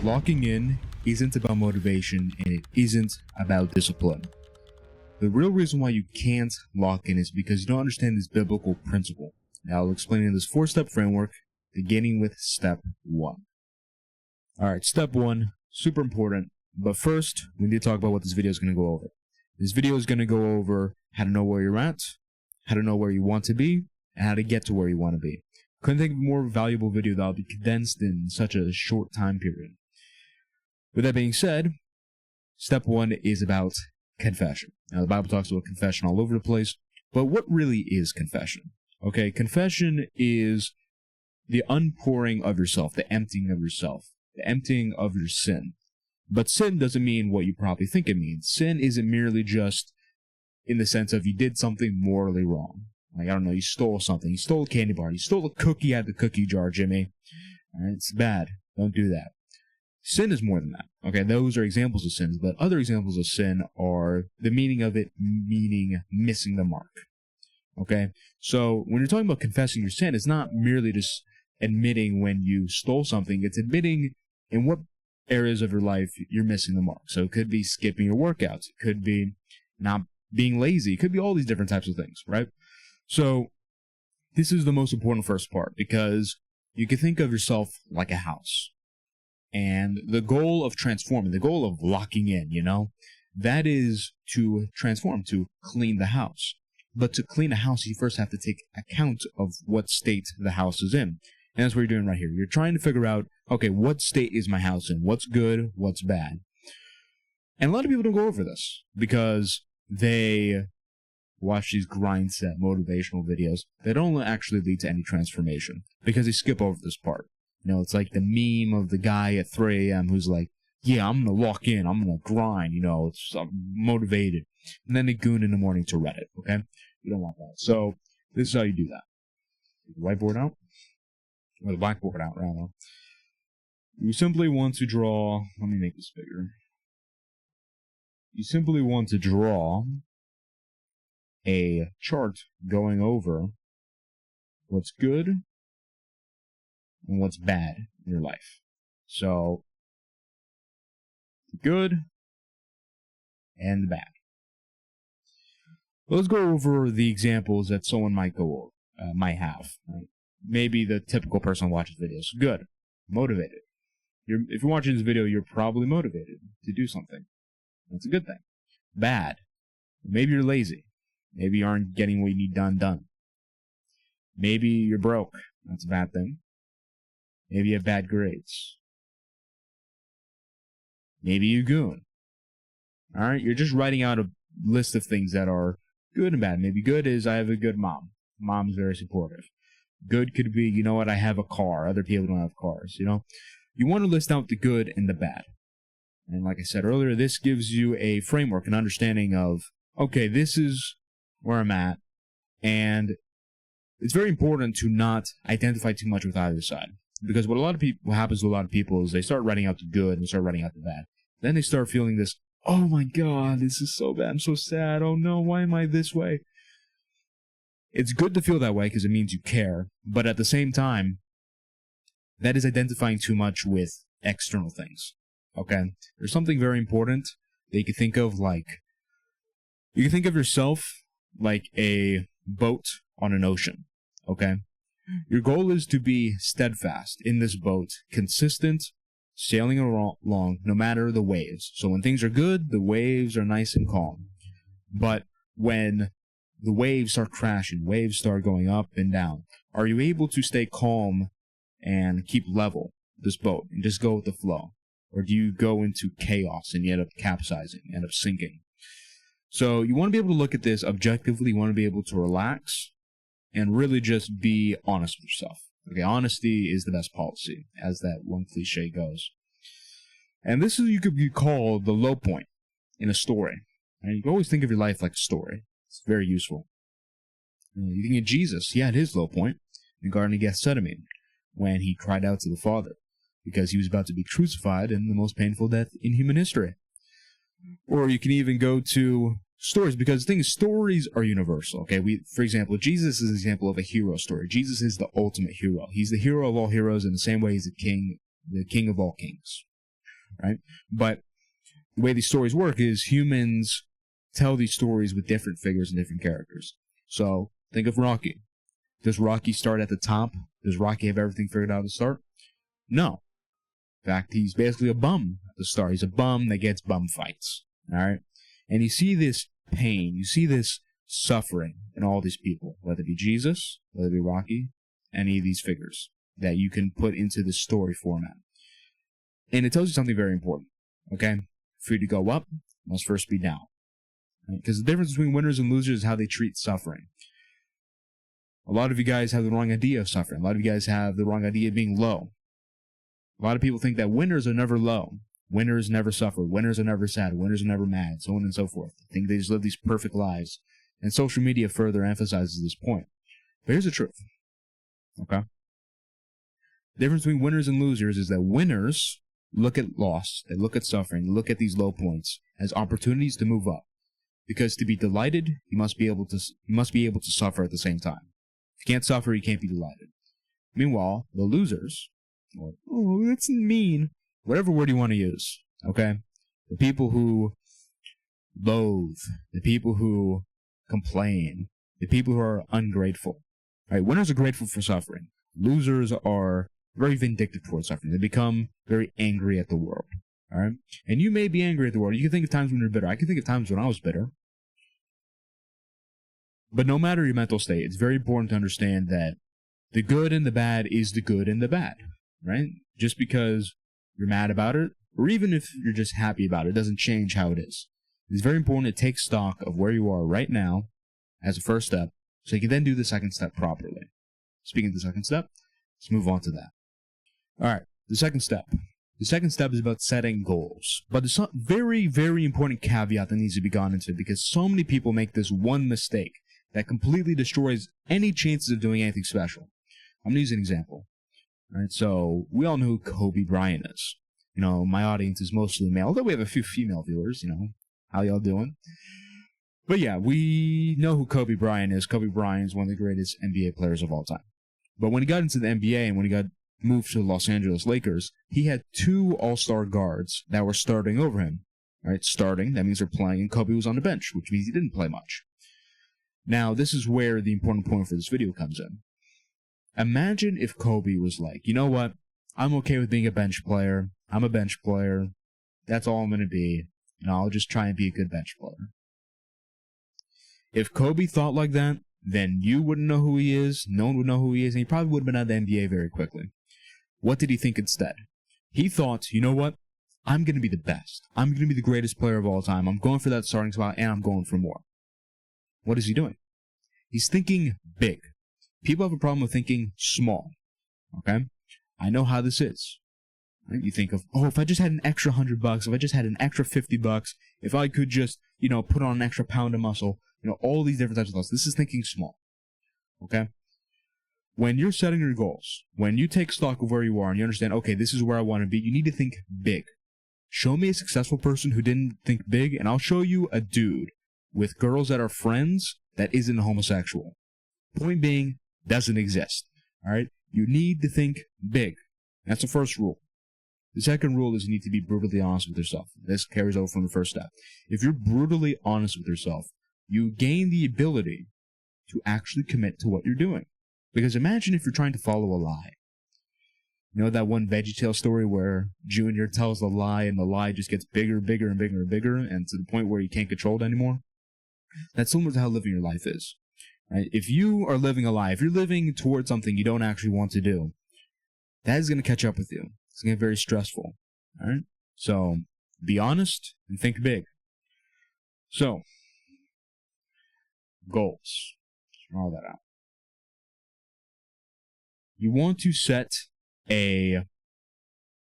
Locking in isn't about motivation and it isn't about discipline. The real reason why you can't lock in is because you don't understand this biblical principle. Now I'll explain in this 4-step framework, beginning with step 1. Alright, step 1, super important, but first we need to talk about what this video is going to go over. This video is going to go over how to know where you're at, how to know where you want to be, and how to get to where you want to be. Couldn't think of a more valuable video that will be condensed in such a short time period. With that being said, step 1 is about confession. Now, the Bible talks about confession all over the place, but what really is confession? Okay, confession is the unpouring of yourself, the emptying of yourself, the emptying of your sin. But sin doesn't mean what you probably think it means. Sin isn't merely just in the sense of you did something morally wrong. Like, I don't know, you stole something. You stole a candy bar. You stole a cookie out of the cookie jar, Jimmy. All right, it's bad. Don't do that. Sin is more than that. Okay, those are examples of sins, but other examples of sin are the meaning of it, meaning missing the mark. Okay, so when you're talking about confessing your sin, it's not merely just admitting when you stole something, it's admitting in what areas of your life you're missing the mark. So it could be skipping your workouts, it could be not being lazy, it could be all these different types of things, right? So this is the most important first part, because you can think of yourself like a house. And the goal of transforming, the goal of locking in, that is to transform, to clean the house. But to clean a house, you first have to take account of what state the house is in. And that's what you're doing right here. You're trying to figure out, okay, what state is my house in? What's good? What's bad? And a lot of people don't go over this because they watch these grind set motivational videos that don't actually lead to any transformation because they skip over this part. It's like the meme of the guy at 3 a.m. who's like, yeah, I'm going to lock in, I'm going to grind, I'm motivated. And then they goon in the morning to Reddit, okay? You don't want that. So this is how you do that. Take the whiteboard out, or the blackboard out, rather. You simply want to draw, let me make this bigger. You simply want to draw a chart going over what's good and what's bad in your life. So, the good and the bad. Let's go over the examples that someone might have. Right? Maybe the typical person who watches videos. Good, motivated. If you're watching this video, you're probably motivated to do something. That's a good thing. Bad. Maybe you're lazy. Maybe you aren't getting what you need done. Maybe you're broke. That's a bad thing. Maybe you have bad grades. Maybe you goon. Alright, you're just writing out a list of things that are good and bad. Maybe good is I have a good mom. Mom's very supportive. Good could be, I have a car. Other people don't have cars, You want to list out the good and the bad. And like I said earlier, this gives you a framework, an understanding of, okay, this is where I'm at. And it's very important to not identify too much with either side. Because what happens to a lot of people is they start writing out the good and start writing out the bad. Then they start feeling this, oh my God, this is so bad, I'm so sad, oh no, why am I this way? It's good to feel that way because it means you care, but at the same time, that is identifying too much with external things, okay? There's something very important that you can think of you can think of yourself like a boat on an ocean, okay? Your goal is to be steadfast in this boat, consistent, sailing along no matter the waves. So when things are good, the waves are nice and calm. But when the waves start crashing, waves start going up and down, are you able to stay calm and keep level this boat and just go with the flow? Or do you go into chaos and you end up capsizing, end up sinking? So you want to be able to look at this objectively. You want to be able to relax and really just be honest with yourself. Okay, honesty is the best policy, as that one cliche goes. And this is, you could be called the low point in a story. And you can always think of your life like a story. It's very useful. You think of Jesus, he had his low point in the Garden of Gethsemane, when he cried out to the Father, because he was about to be crucified in the most painful death in human history. Or you can even go to stories, because the thing is, stories are universal. Okay, for example, Jesus is an example of a hero story. Jesus is the ultimate hero. He's the hero of all heroes in the same way he's the king of all kings. right? But the way these stories work is humans tell these stories with different figures and different characters. So think of Rocky. Does Rocky start at the top? Does Rocky have everything figured out at the start? No. In fact, he's basically a bum at the start. He's a bum that gets bum fights. All right? And you see this pain, you see this suffering in all these people, whether it be Jesus, whether it be Rocky, any of these figures that you can put into this story format. And it tells you something very important, okay? For you to go up, you must first be down. Because the difference between winners and losers is how they treat suffering. A lot of you guys have the wrong idea of suffering. A lot of you guys have the wrong idea of being low. A lot of people think that winners are never low. Winners never suffer. Winners are never sad. Winners are never mad, so on and so forth. They think they just live these perfect lives. And social media further emphasizes this point. But here's the truth. Okay? The difference between winners and losers is that winners look at loss, they look at suffering, they look at these low points as opportunities to move up. Because to be delighted, you must be able to suffer at the same time. If you can't suffer, you can't be delighted. Meanwhile, the losers, or, oh, that's mean, whatever word you want to use, okay? The people who loathe, the people who complain, the people who are ungrateful. Right? Winners are grateful for suffering. Losers are very vindictive towards suffering. They become very angry at the world. All right? And you may be angry at the world. You can think of times when you're bitter. I can think of times when I was bitter. But no matter your mental state, it's very important to understand that the good and the bad is the good and the bad. Right? Just because you're mad about it, or even if you're just happy about it, doesn't change how it is. It's very important to take stock of where you are right now as a first step, so you can then do the second step properly. Speaking of the second step, let's move on to that. All right, the second step. The second step is about setting goals. But there's a very, very important caveat that needs to be gone into, because so many people make this one mistake that completely destroys any chances of doing anything special. I'm going to use an example. All right, so we all know who Kobe Bryant is. You know, my audience is mostly male, although we have a few female viewers, you know. How y'all doing? But yeah, we know who Kobe Bryant is. Kobe Bryant is one of the greatest NBA players of all time. But when he got into the NBA and when he got moved to the Los Angeles Lakers, he had 2 all-star guards that were starting over him. Right? Starting, that means they're playing, and Kobe was on the bench, which means he didn't play much. Now, this is where the important point for this video comes in. Imagine if Kobe was like, you know what? I'm okay with being a bench player. I'm a bench player. That's all I'm going to be. You know, I'll just try and be a good bench player. If Kobe thought like that, then you wouldn't know who he is, no one would know who he is, and he probably would have been out of the NBA very quickly. What did he think instead? He thought, you know what? I'm going to be the best. I'm going to be the greatest player of all time. I'm going for that starting spot, and I'm going for more. What is he doing? He's thinking big. People have a problem with thinking small. Okay? I know how this is. You think of, oh, if I just had an extra $100, if I just had an extra $50, if I could just, you know, put on an extra pound of muscle, you know, all these different types of thoughts. This is thinking small. Okay? When you're setting your goals, when you take stock of where you are and you understand, okay, this is where I want to be, you need to think big. Show me a successful person who didn't think big, and I'll show you a dude with girls that are friends that isn't homosexual. Point being, doesn't exist. All right? You need to think big. That's the first rule. The second rule is you need to be brutally honest with yourself. This carries over from the first step. If you're brutally honest with yourself, you gain the ability to actually commit to what you're doing. Because imagine if you're trying to follow a lie. You know that one VeggieTales story where Junior tells a lie and the lie just gets bigger, bigger, and bigger and bigger, and to the point where you can't control it anymore? That's similar to how living your life is. Right? If you are living a lie, if you're living towards something you don't actually want to do, that is going to catch up with you. It's going to get very stressful. All right? So, be honest and think big. So, goals. Draw all that out. You want to set a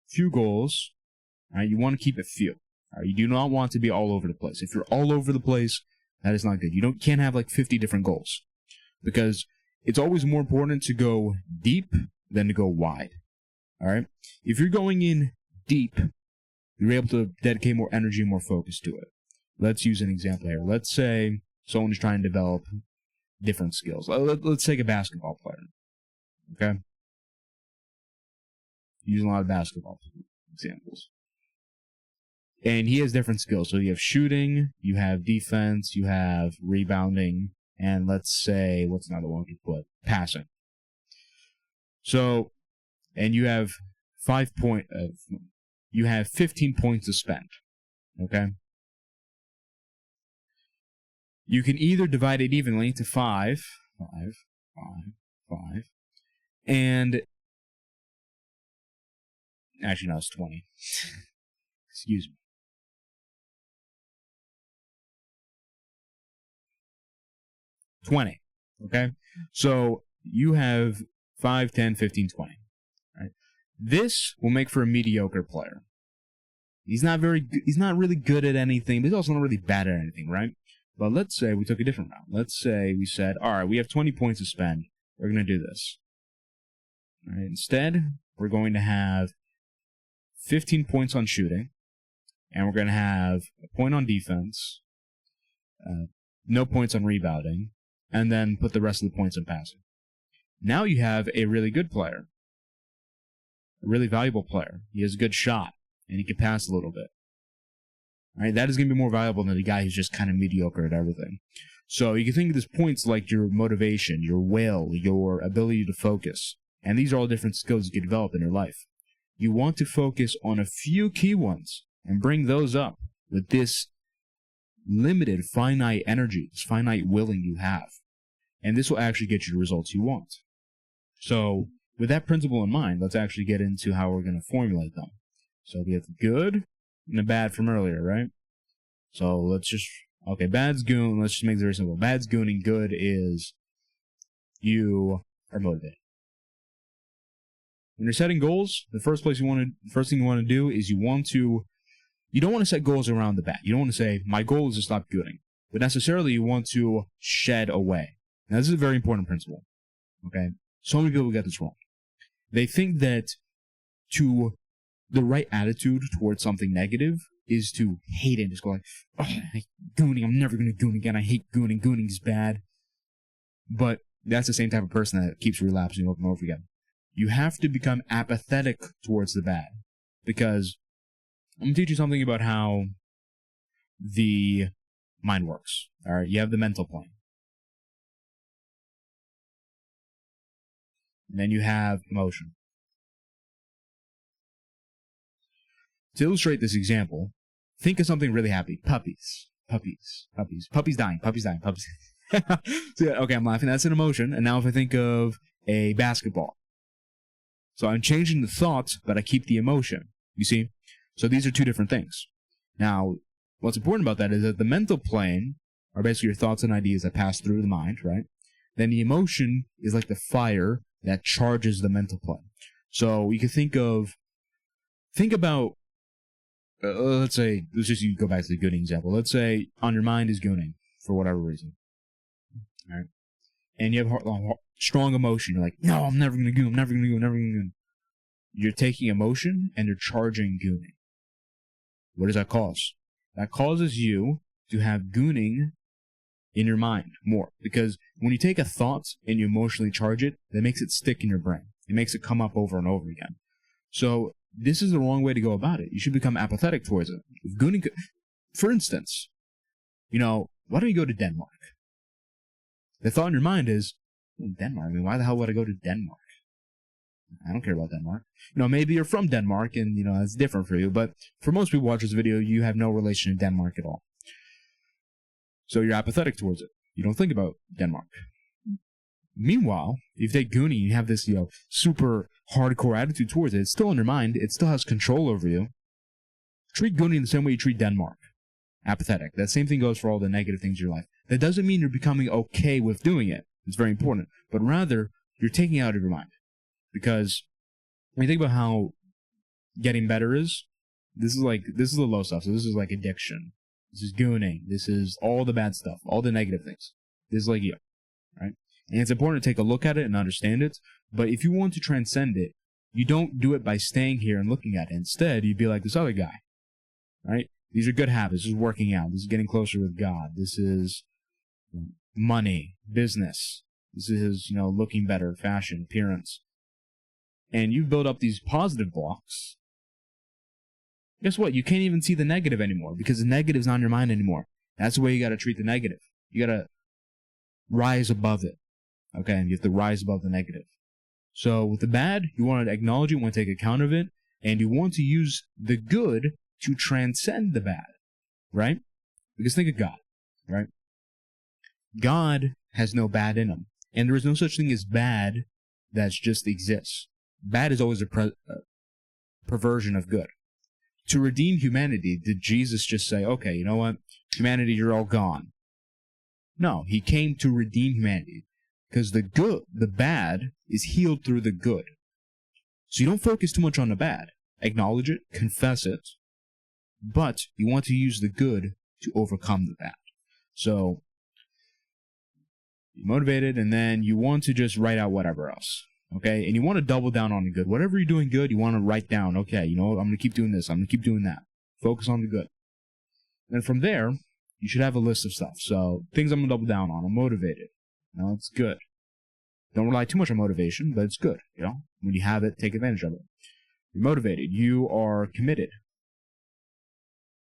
few goals. Right? You want to keep it few. Right? You do not want to be all over the place. If you're all over the place, that is not good. You can't have like 50 different goals. Because it's always more important to go deep than to go wide. All right? If you're going in deep, you're able to dedicate more energy and more focus to it. Let's use an example here. Let's say someone is trying to develop different skills. Let's take a basketball player. Okay? Using a lot of basketball examples. And he has different skills. So you have shooting, you have defense, you have rebounding, and let's say, what's another one we could put? Passing. So, and you have 15 points to spend. Okay? You can either divide it evenly to 5, and actually, no, it's 20. Excuse me. $20. Okay? So you have 5, 10, 15, 20. Right? This will make for a mediocre player. He's not really good at anything, but he's also not really bad at anything, right? But let's say we took a different route. Let's say we said, all right, we have 20 points to spend. We're going to do this. All right, instead, we're going to have 15 points on shooting, and we're going to have a point on defense, no points on rebounding, and then put the rest of the points on passing. Now you have a really good player, a really valuable player. He has a good shot, and he can pass a little bit. All right, that is going to be more valuable than the guy who's just kind of mediocre at everything. So you can think of these points like your motivation, your will, your ability to focus. And these are all different skills you can develop in your life. You want to focus on a few key ones and bring those up with this limited, finite energy, this finite willing you have. And this will actually get you the results you want. So with that principle in mind, let's actually get into how we're going to formulate them. So we have the good and the bad from earlier, right? So let's just, okay, bad's goon, let's just make it very simple. Bad's gooning, good is you are motivated. When you're setting goals, the first thing you want to do is you don't want to set goals around the bad. You don't want to say, my goal is to stop gooning. But necessarily you want to shed away. Now this is a very important principle. Okay? So many people get this wrong. They think that the right attitude towards something negative is to hate it and just go like, oh, I hate gooning, I'm never going to goon again, I hate gooning, gooning is bad. But that's the same type of person that keeps relapsing over and over again. You have to become apathetic towards the bad. Because I'm going to teach you something about how the mind works. All right, you have the mental plane. And then you have emotion. To illustrate this example, think of something really happy. Puppies dying. So, yeah, okay, I'm laughing. That's an emotion. And now if I think of a basketball. So I'm changing the thought, but I keep the emotion. You see? So these are two different things. Now, what's important about that is that the mental plane are basically your thoughts and ideas that pass through the mind, right? Then the emotion is like the fire that charges the mental plane. So you can think about, let's just go back to the gooning example. Let's say on your mind is gooning for whatever reason. All right. And you have strong emotion. You're like, no, I'm never going to goon. I'm never going to goon. I'm never going to goon. You're taking emotion and you're charging gooning. What does that cause? That causes you to have gooning in your mind more. Because when you take a thought and you emotionally charge it, that makes it stick in your brain. It makes it come up over and over again. So this is the wrong way to go about it. You should become apathetic towards it. If gooning, for instance, why don't you go to Denmark? The thought in your mind is, Denmark? I mean, why the hell would I go to Denmark? I don't care about Denmark. Maybe you're from Denmark and, it's different for you. But for most people who watch this video, you have no relation to Denmark at all. So you're apathetic towards it. You don't think about Denmark. Meanwhile, if you take gooning, you have this, super hardcore attitude towards it. It's still in your mind. It still has control over you. Treat gooning the same way you treat Denmark. Apathetic. That same thing goes for all the negative things in your life. That doesn't mean you're becoming okay with doing it. It's very important. But rather, you're taking it out of your mind. Because when you think about how getting better is, this is the low stuff. So this is like addiction. This is gooning. This is all the bad stuff, all the negative things. This is like you, right? And it's important to take a look at it and understand it. But if you want to transcend it, you don't do it by staying here and looking at it. Instead, you'd be like this other guy, right? These are good habits. This is working out. This is getting closer with God. This is money, business. This is, looking better, fashion, appearance. And you build up these positive blocks. guess what? You can't even see the negative anymore because the negative's not in your mind anymore. That's the way you got to treat the negative. You got to rise above it. Okay? You have to rise above the negative. So with the bad, you want to acknowledge it, you want to take account of it, and you want to use the good to transcend the bad, right? Because think of God, right? God has no bad in him, and there is no such thing as bad that just exists. Bad is always a perversion of good. To redeem humanity, did Jesus just say, okay, you know what? Humanity, you're all gone. No, he came to redeem humanity. Because the bad is healed through the good. So you don't focus too much on the bad. Acknowledge it, confess it, but you want to use the good to overcome the bad. So, you're motivated, and then you want to just write out whatever else. Okay? And you want to double down on the good. Whatever you're doing good, you want to write down, okay, you know, I'm going to keep doing this, I'm going to keep doing that. Focus on the good. And from there, you should have a list of stuff. So, things I'm going to double down on. I'm motivated. You know, it's good. Don't rely too much on motivation, but it's good. You know, when you have it, take advantage of it. You're motivated. You are committed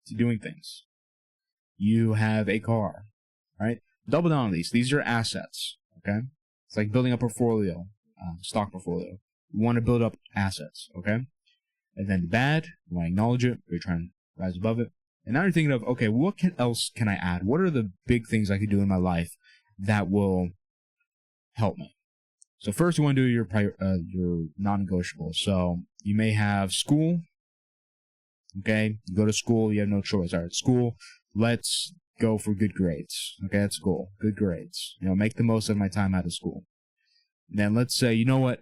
to doing things. You have a car, right? Double down on these. These are assets, okay? It's like building a portfolio, stock portfolio. You want to build up assets, okay? And then the bad, you want to acknowledge it, you're trying to rise above it. And now you're thinking of, okay, what else can I add? What are the big things I could do in my life that will help me? So first, you want to do your non-negotiables. So you may have school. Okay, you go to school. You have no choice. All right, school. Let's go for good grades. Okay, that's cool. Good grades. You know, make the most of my time out of school. And then let's say, you know what?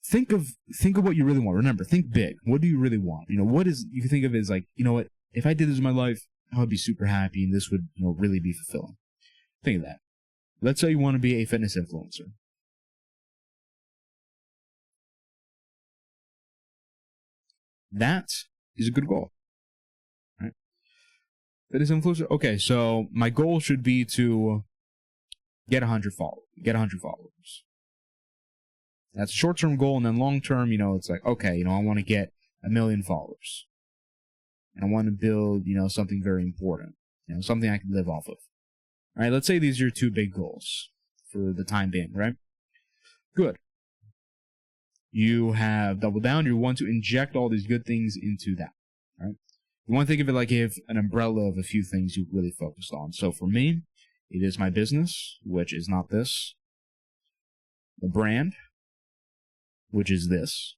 Think of what you really want. Remember, think big. What do you really want? You know, what is you can think of it as like, you know what? If I did this in my life, I would be super happy, and this would, you know, really be fulfilling. Think of that. Let's say you want to be a fitness influencer. That is a good goal, right? Fitness influencer. Okay, so my goal should be to get 100 followers. That's a short-term goal, and then long-term, you know, it's like, okay, you know, I want to get 1 million followers, and I want to build, you know, something very important, you know, something I can live off of. All right, let's say these are your two big goals for the time being, right? Good. You have doubled down. You want to inject all these good things into that, right? You want to think of it like you have an umbrella of a few things you really focused on. So for me, it is my business, which is not this. The brand, which is this.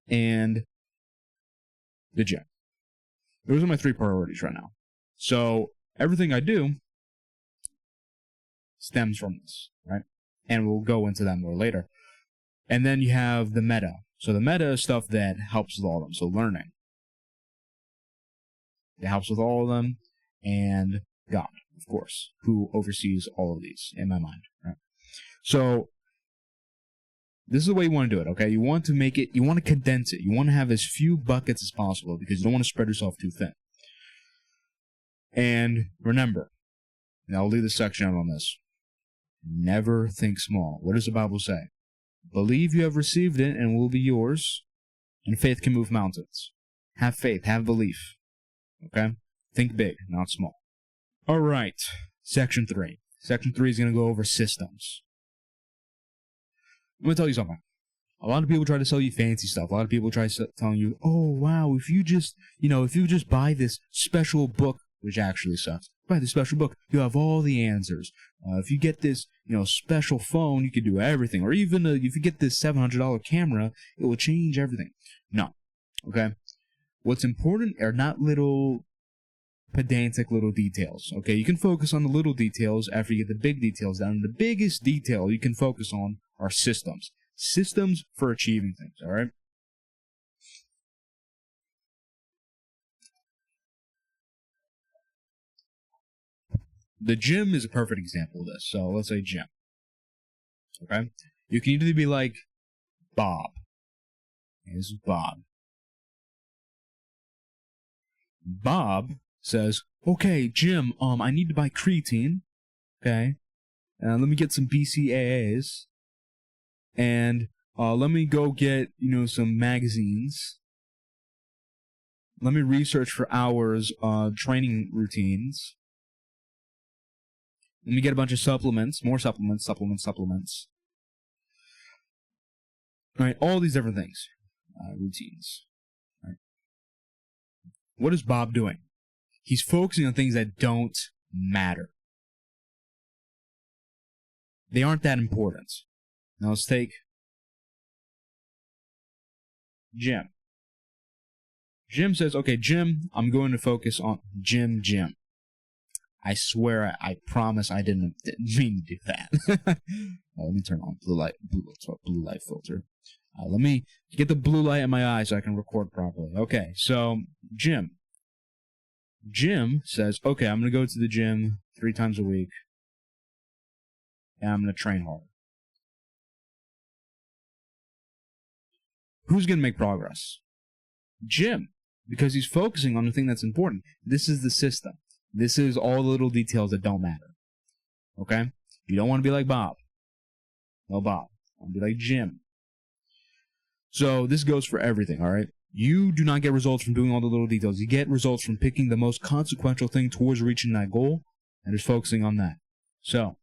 And the gym. Those are my 3 priorities right now. So everything I do stems from this, right? And we'll go into that more later. And then you have the meta. So the meta is stuff that helps with all of them. So learning. It helps with all of them. And God, of course, who oversees all of these in my mind, right? So this is the way you want to do it, okay? You want to make it, you want to condense it. You want to have as few buckets as possible because you don't want to spread yourself too thin. And remember, and I'll leave this section out on this. Never think small. What does the Bible say? Believe you have received it and it will be yours, and faith can move mountains. Have faith, have belief. Okay? Think big, not small. All right, section 3. Section 3 is going to go over systems. I'm going to tell you something. A lot of people try to sell you fancy stuff. A lot of people try telling you, oh, wow, if you just buy this special book, which actually sucks. Buy this special book, you have all the answers. If you get this, special phone, you can do everything. Or even if you get this $700 camera, it will change everything. No. Okay? What's important are not little pedantic little details. Okay? You can focus on the little details after you get the big details down. And the biggest detail you can focus on are systems. Systems for achieving things. All right? The gym is a perfect example of this. So let's say gym. Okay? You can either be like Bob. Okay, this is Bob. Bob says, okay, Jim, I need to buy creatine. Okay? Let me get some BCAAs. And let me go get, some magazines. Let me research for hours on training routines. Let me get a bunch of supplements, more supplements. Right, all these different things, routines. Right. What is Bob doing? He's focusing on things that don't matter. They aren't that important. Now let's take Jim. Jim says, okay, Jim, I'm going to focus on Jim. I swear, I promise I didn't mean to do that. Let me turn on blue light filter. Let me get the blue light in my eyes so I can record properly. Okay, so Jim says, okay, I'm going to go to the gym 3 times a week, and I'm going to train hard. Who's going to make progress? Jim, because he's focusing on the thing that's important. This is the system. This is all the little details that don't matter. Okay? You don't want to be like Bob. No, Bob. I want to be like Jim. So this goes for everything, all right? You do not get results from doing all the little details. You get results from picking the most consequential thing towards reaching that goal and just focusing on that. So,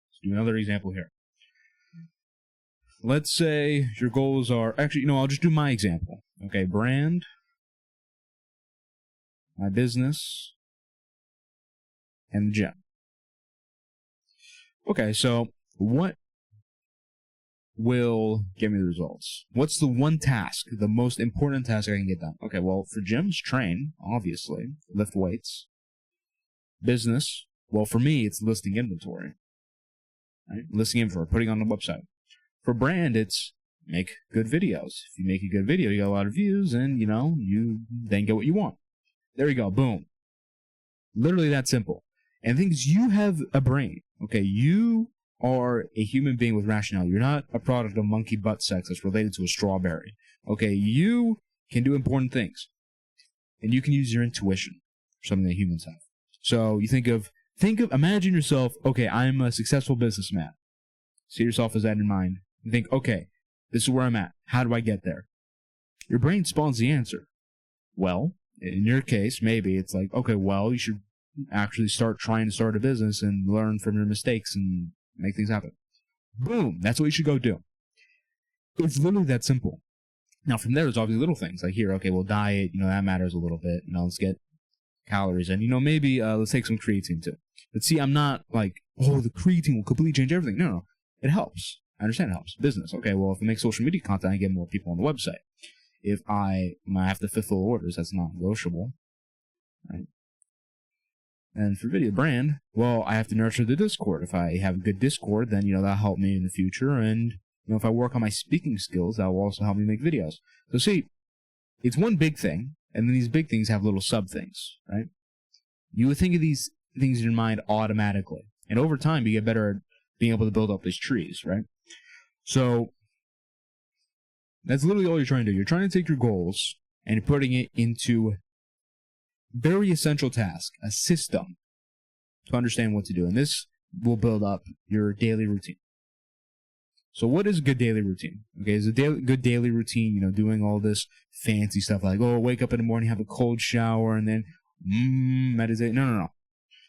let's do another example here. Let's say your goals are... Actually, I'll just do my example. Okay, brand, my business, and the gym. Okay, so what will give me the results? What's the one task, the most important task I can get done? Okay, well, for gyms, train, obviously, lift weights. Business, well, for me, it's listing inventory. Right? Listing inventory, putting on the website. For brand, it's make good videos. If you make a good video, you get a lot of views, and, you then get what you want. There you go, boom. Literally that simple. And the thing is, you have a brain, okay? You are a human being with rationality. You're not a product of monkey butt sex that's related to a strawberry, okay? You can do important things, and you can use your intuition, something that humans have. So you imagine yourself, okay, I'm a successful businessman. See yourself as that in mind. You think, okay, this is where I'm at. How do I get there? Your brain spawns the answer. Well, in your case, maybe it's like, okay, well, you should actually start trying to start a business and learn from your mistakes and make things happen. Boom, that's what you should go do. It's literally that simple. Now, from there, there's obviously little things like here, okay, well, diet, that matters a little bit. Let's get calories in. Maybe let's take some creatine too. But see, I'm not like, oh, the creatine will completely change everything. No. It helps. I understand it helps. Business. Okay, well, if I make social media content, I get more people on the website. If I have to fulfill orders, that's not negotiable. Right? And for video brand, well, I have to nurture the Discord. If I have a good Discord, then, that'll help me in the future. And, if I work on my speaking skills, that will also help me make videos. So see, it's one big thing, and then these big things have little sub-things, right? You would think of these things in your mind automatically. And over time, you get better at being able to build up these trees, right? So that's literally all you're trying to do. You're trying to take your goals and you're putting it into very essential task, a system to understand what to do. And this will build up your daily routine. So what is a good daily routine? Okay, is a good daily routine, doing all this fancy stuff like, wake up in the morning, have a cold shower, and then meditate? No.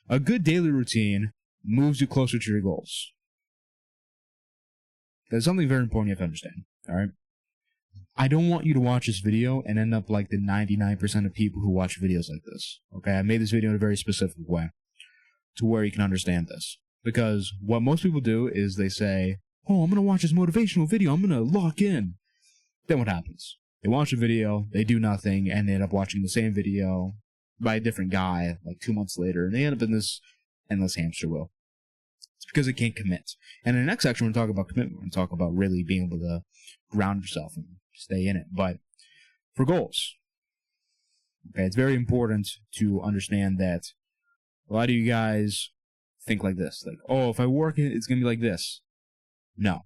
A good daily routine moves you closer to your goals. There's something very important you have to understand, all right? I don't want you to watch this video and end up like the 99% of people who watch videos like this, okay? I made this video in a very specific way to where you can understand this. Because what most people do is they say, I'm going to watch this motivational video, I'm going to lock in. Then what happens? They watch a video, they do nothing, and they end up watching the same video by a different guy like 2 months later, and they end up in this endless hamster wheel. It's because they can't commit. And in the next section, we're going to talk about commitment. We're going to talk about really being able to ground yourself and stay in it. But for goals, okay, it's very important to understand that a lot of you guys think like this. Like, if I work it, it's going to be like this. No.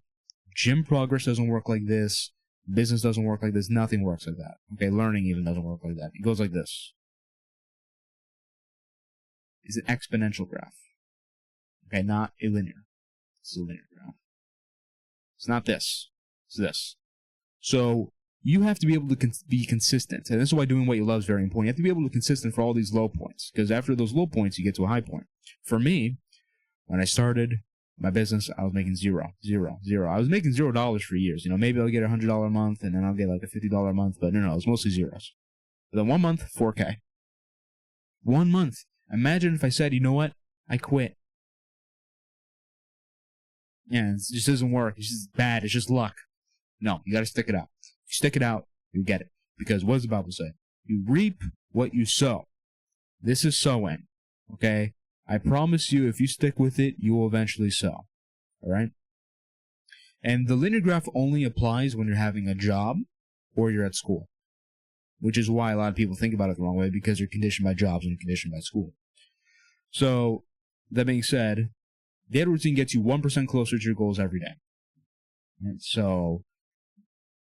Gym progress doesn't work like this. Business doesn't work like this. Nothing works like that. Okay, learning even doesn't work like that. It goes like this. It's an exponential graph. Okay, not a linear. It's a linear graph. It's not this. It's this. So you have to be able to be consistent. And this is why doing what you love is very important. You have to be able to be consistent for all these low points, because after those low points, you get to a high point. For me, when I started my business, I was making zero. I was making $0 for years. Maybe I'll get a $100 a month, and then I'll get like a $50 a month, but no, it was mostly zeros. But then 1 month, 4K. 1 month. Imagine if I said, you know what? I quit. Yeah, it just doesn't work. It's just bad. It's just luck. No, you got to stick it out. You stick it out, you get it. Because what does the Bible say? You reap what you sow. This is sowing. Okay? I promise you, if you stick with it, you will eventually sow. All right? And the linear graph only applies when you're having a job or you're at school, which is why a lot of people think about it the wrong way, because they're conditioned by jobs and conditioned by school. So, that being said, daily routine gets you 1% closer to your goals every day. And so,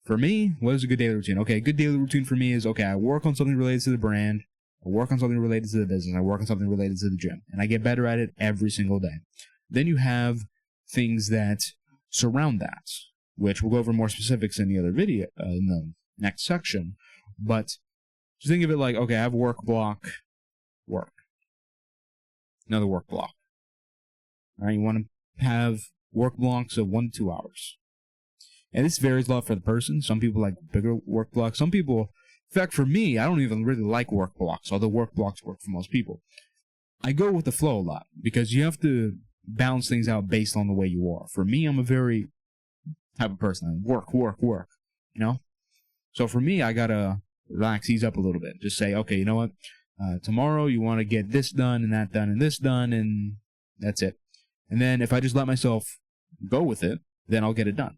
for me, what is a good daily routine? Okay, a good daily routine for me is, okay, I work on something related to the brand, I work on something related to the business, I work on something related to the gym, and I get better at it every single day. Then you have things that surround that, which we'll go over more specifics in the other video, in the next section, but just think of it like, okay, I have work block, work. Another work block. All right, you want to have work blocks of 1 to 2 hours. And this varies a lot for the person. Some people like bigger work blocks. Some people, in fact, for me, I don't even really like work blocks, although work blocks work for most people. I go with the flow a lot because you have to balance things out based on the way you are. For me, I'm a very type of person. Work. So for me, I got to relax, ease up a little bit. Just say, okay, you know what? Tomorrow you want to get this done and that done and this done, and that's it. And then if I just let myself go with it, then I'll get it done.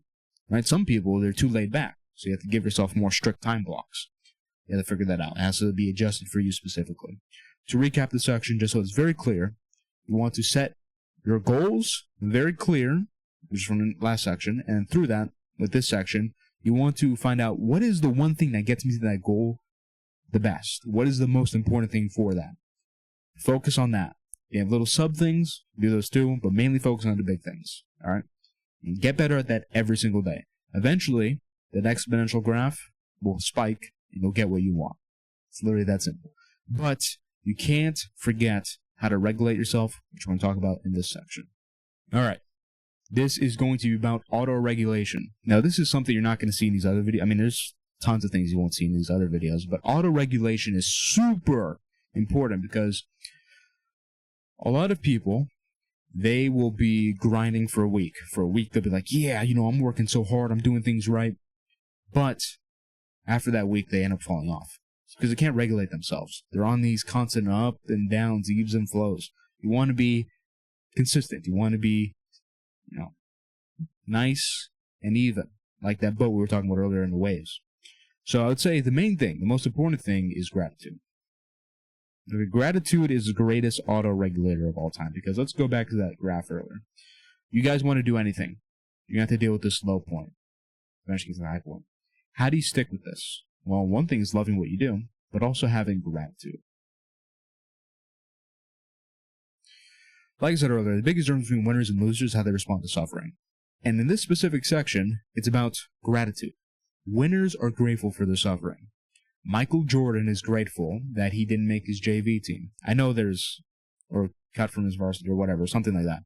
Right? Some people, they're too laid back, so you have to give yourself more strict time blocks. You have to figure that out. It has to be adjusted for you specifically. To recap the section, just so it's very clear, you want to set your goals very clear, which is from the last section, and through that, with this section, you want to find out what is the one thing that gets me to that goal the best. What is the most important thing for that? Focus on that. You have little sub things, do those too, but mainly focus on the big things. All right? And get better at that every single day. Eventually, that exponential graph will spike and you'll get what you want. It's literally that simple. But you can't forget how to regulate yourself, which we're going to talk about in this section. All right. This is going to be about auto-regulation. Now, this is something you're not going to see in these other videos. I mean, there's tons of things you won't see in these other videos, but auto-regulation is super important because a lot of people, they will be grinding for a week. For a week, they'll be like, yeah, I'm working so hard, I'm doing things right. But after that week, they end up falling off because they can't regulate themselves. They're on these constant up and downs, ebbs and flows. You want to be consistent. You want to be, nice and even, like that boat we were talking about earlier in the waves. So I would say the main thing, the most important thing is gratitude. Gratitude is the greatest auto-regulator of all time, because let's go back to that graph earlier. You guys want to do anything, you have to deal with this low point. Eventually get to the high point. How do you stick with this? Well, one thing is loving what you do, but also having gratitude. Like I said earlier, the biggest difference between winners and losers is how they respond to suffering. And in this specific section, it's about gratitude. Winners are grateful for their suffering. Michael Jordan is grateful that he didn't make his JV team. I know or cut from his varsity or whatever, something like that.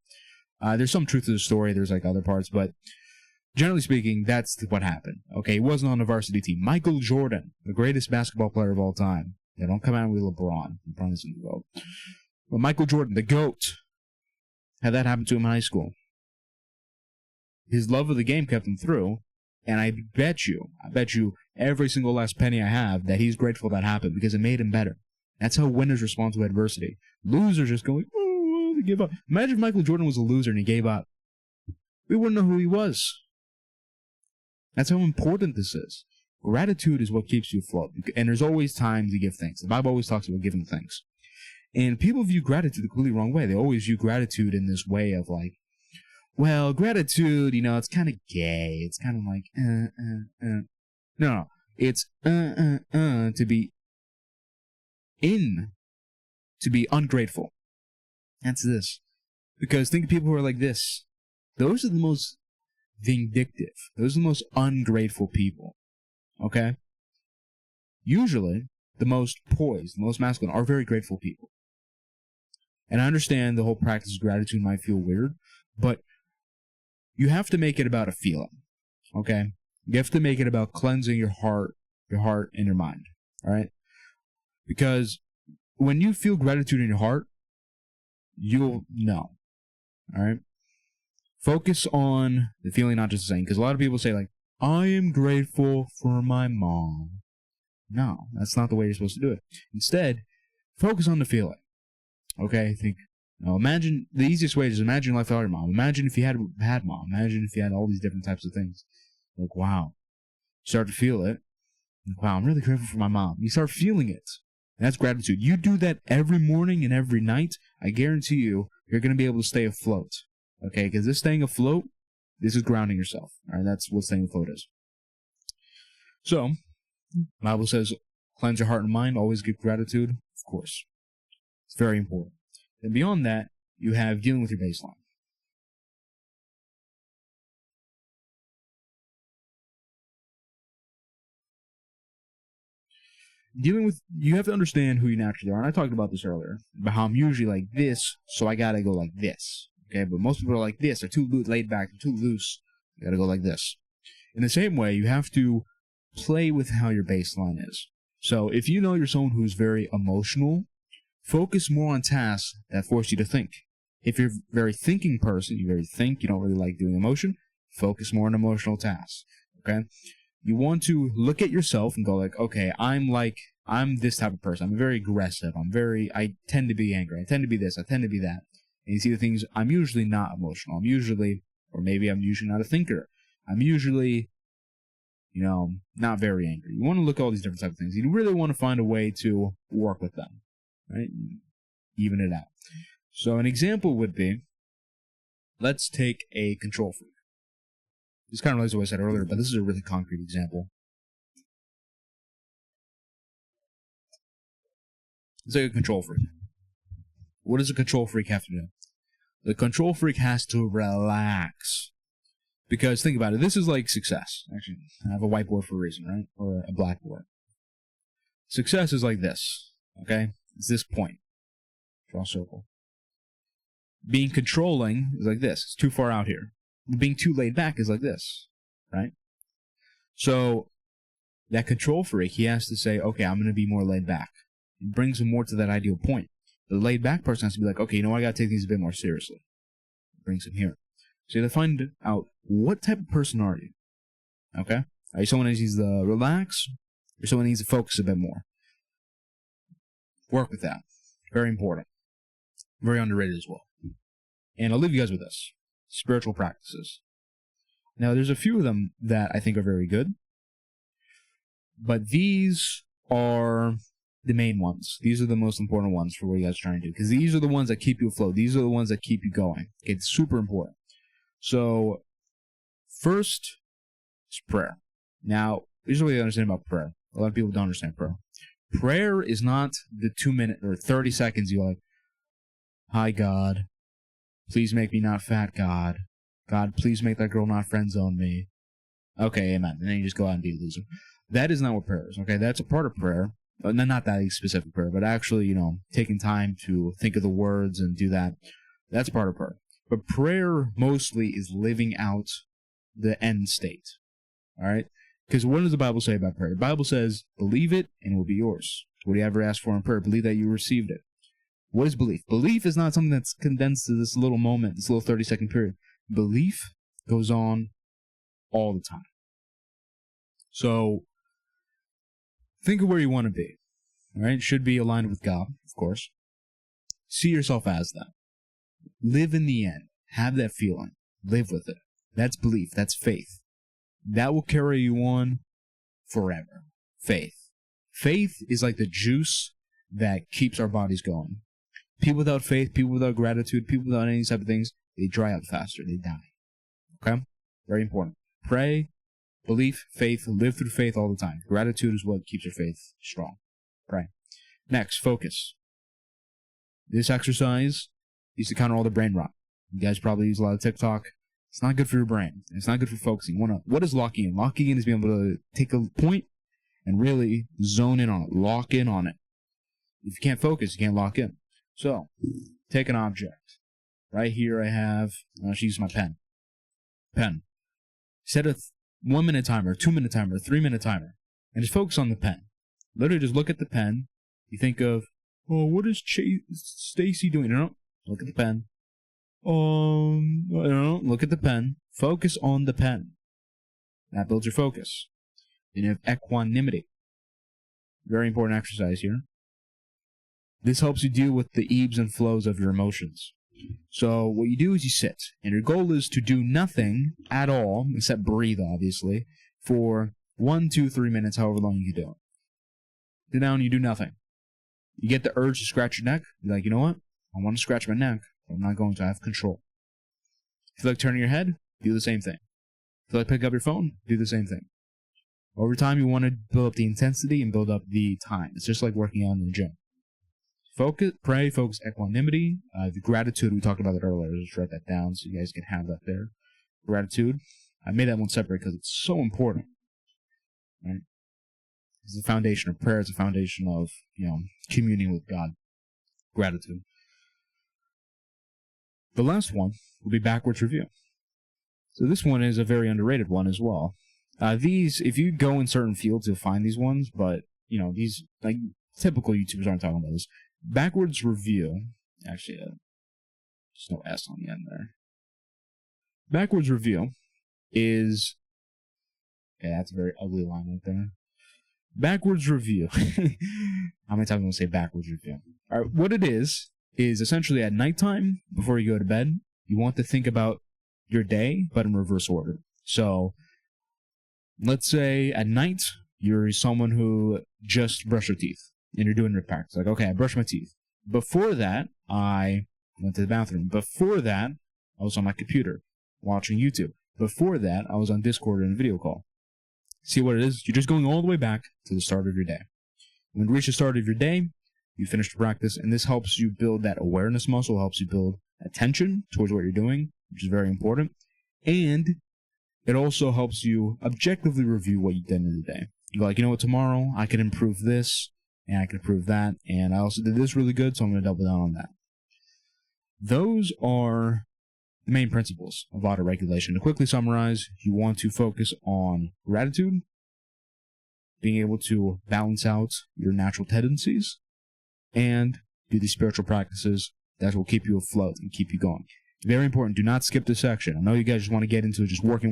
There's some truth to the story, there's like other parts, but generally speaking, that's what happened. Okay, he wasn't on the varsity team. Michael Jordan, the greatest basketball player of all time. They don't come out with LeBron. LeBron isn't the GOAT. But Michael Jordan, the GOAT, had that happen to him in high school. His love of the game kept him through, and I bet you every single last penny I have that he's grateful that happened because it made him better. That's how winners respond to adversity. Losers just go like, oh, they give up. Imagine if Michael Jordan was a loser and he gave up. We wouldn't know who he was. That's how important this is. Gratitude is what keeps you afloat. And there's always time to give thanks. The Bible always talks about giving thanks. And people view gratitude the completely wrong way. They always view gratitude in this way of like, well, gratitude, it's kind of gay. It's kind of like, No, it's, to be ungrateful. That's this. Because think of people who are like this. Those are the most vindictive. Those are the most ungrateful people. okay? Usually, the most poised, the most masculine are very grateful people. And I understand the whole practice of gratitude might feel weird, but you have to make it about a feeling, okay? You have to make it about cleansing your heart and your mind, all right? Because when you feel gratitude in your heart, you'll know, all right? Focus on the feeling, not just the saying, because a lot of people say, like, I am grateful for my mom. No, that's not the way you're supposed to do it. Instead, focus on the feeling. Okay, imagine, the easiest way is imagine life without your mom. Imagine if you had mom. Imagine if you had all these different types of things. Like, wow. You start to feel it. Like, wow, I'm really grateful for my mom. You start feeling it. And that's gratitude. You do that every morning and every night, I guarantee you're going to be able to stay afloat. Okay, because this staying afloat, this is grounding yourself. All right, that's what staying afloat is. So, the Bible says, cleanse your heart and mind, always give gratitude. Of course. It's very important. And beyond that, you have dealing with your baseline. You have to understand who you naturally are. And I talked about this earlier, about how I'm usually like this, so I gotta go like this. Okay, but most people are like this. They're too laid back, they're too loose. You gotta go like this. In the same way, you have to play with how your baseline is. So if you know you're someone who's very emotional, focus more on tasks that force you to think. If you're a very thinking person, you don't really like doing emotion, focus more on emotional tasks. Okay? You want to look at yourself and go like, okay, I'm this type of person. I'm very aggressive. I tend to be angry. I tend to be this. I tend to be that. And you see the things, I'm usually not emotional. Or maybe I'm usually not a thinker. I'm usually, not very angry. You want to look at all these different types of things. You really want to find a way to work with them, right? Even it out. So an example would be, let's take a control freak. This kind of relates to what I said earlier, but this is a really concrete example. Let's take a control freak. What does a control freak have to do? The control freak has to relax. Because think about it, this is like success. Actually, I have a whiteboard for a reason, right? Or a blackboard. Success is like this, okay? It's this point. Draw a circle. Being controlling is like this. It's too far out here. Being too laid back is like this, right? So, that control freak, he has to say, okay, I'm going to be more laid back. It brings him more to that ideal point. The laid back person has to be like, okay, I got to take things a bit more seriously. It brings him here. So you have to find out, what type of person are you? Okay? Are you someone that needs to relax? Or someone that needs to focus a bit more? Work with that. Very important. Very underrated as well. And I'll leave you guys with this. Spiritual practices. Now, there's a few of them that I think are very good. But these are the main ones. These are the most important ones for what you guys are trying to do. Because these are the ones that keep you afloat. These are the ones that keep you going. Okay, it's super important. So, first is prayer. Now, here's what you understand about prayer. A lot of people don't understand prayer. Prayer is not the 2-minute or 30 seconds you're like, hi, God. Please make me not fat, God. God, please make that girl not friend zone me. Okay, amen. And then you just go out and be a loser. That is not what prayer is, okay? That's a part of prayer. Not that specific prayer, but actually, taking time to think of the words and do that. That's part of prayer. But prayer mostly is living out the end state, all right? Because what does the Bible say about prayer? The Bible says, believe it and it will be yours. What do you ever ask for in prayer? Believe that you received it. What is belief? Belief is not something that's condensed to this little moment, this little 30-second period. Belief goes on all the time. So, think of where you want to be, all right? Should be aligned with God, of course. See yourself as that. Live in the end. Have that feeling. Live with it. That's belief. That's faith. That will carry you on forever. Faith. Faith is like the juice that keeps our bodies going. People without faith, people without gratitude, people without any type of things, they dry up faster. They die. Okay? Very important. Pray, belief, faith, live through faith all the time. Gratitude is what keeps your faith strong. Pray. Next, focus. This exercise used to counter all the brain rot. You guys probably use a lot of TikTok. It's not good for your brain. It's not good for focusing. What is locking in? Locking in is being able to take a point and really zone in on it, lock in on it. If you can't focus, you can't lock in. So, take an object. Right here I have, I'll use my pen. Set a 1 minute timer, 2 minute timer, 3 minute timer, and just focus on the pen. Literally just look at the pen. You think of, oh, what is Stacy doing? No, look at the pen. No, look at the pen. Focus on the pen. That builds your focus. Then you have equanimity. Very important exercise here. This helps you deal with the ebbs and flows of your emotions. So what you do is you sit, and your goal is to do nothing at all, except breathe, obviously, for 1, 2, 3 minutes, however long you can do it. Sit down, you do nothing. You get the urge to scratch your neck. You're like, you know what? I want to scratch my neck, but I'm not going to. I have control. If you like turning your head, do the same thing. If you like pick up your phone, do the same thing. Over time, you want to build up the intensity and build up the time. It's just like working out in the gym. Focus, pray, focus, equanimity. The gratitude, we talked about that earlier. Just write that down so you guys can have that there. Gratitude. I made that one separate because it's so important. Right? It's the foundation of prayer. It's the foundation of, communing with God. Gratitude. The last one will be backwards review. So this one is a very underrated one as well. These, if you go in certain fields, you'll find these ones, but, these, like, typical YouTubers aren't talking about this. Backwards review, actually, there's no S on the end there. Backwards review is, okay, that's a very ugly line right there. Backwards review. How many times am I going to say backwards review? All right, what it is essentially at nighttime, before you go to bed, you want to think about your day, but in reverse order. So, let's say at night, you're someone who just brushed your teeth, and you're doing your practice. Like, okay, I brushed my teeth. Before that, I went to the bathroom. Before that, I was on my computer, watching YouTube. Before that, I was on Discord in a video call. See what it is? You're just going all the way back to the start of your day. When you reach the start of your day, you finish the practice, and this helps you build that awareness muscle, helps you build attention towards what you're doing, which is very important. And it also helps you objectively review what you did in the day. You're like, you know what, tomorrow I can improve this, and I can improve that, and I also did this really good, so I'm going to double down on that. Those are the main principles of autoregulation. To quickly summarize, you want to focus on gratitude, being able to balance out your natural tendencies, and do these spiritual practices that will keep you afloat and keep you going. Very important. Do not skip this section. I know you guys just want to get into it, just working,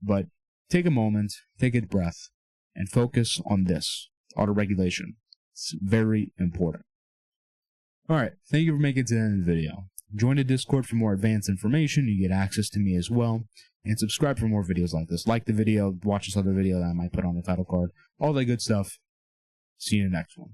but take a moment, take a breath, and focus on this, autoregulation. It's very important. All right, thank you for making it to the end of the video. Join the Discord for more advanced information. You get access to me as well. And subscribe for more videos like this. Like the video, watch this other video that I might put on the title card. All that good stuff. See you in the next one.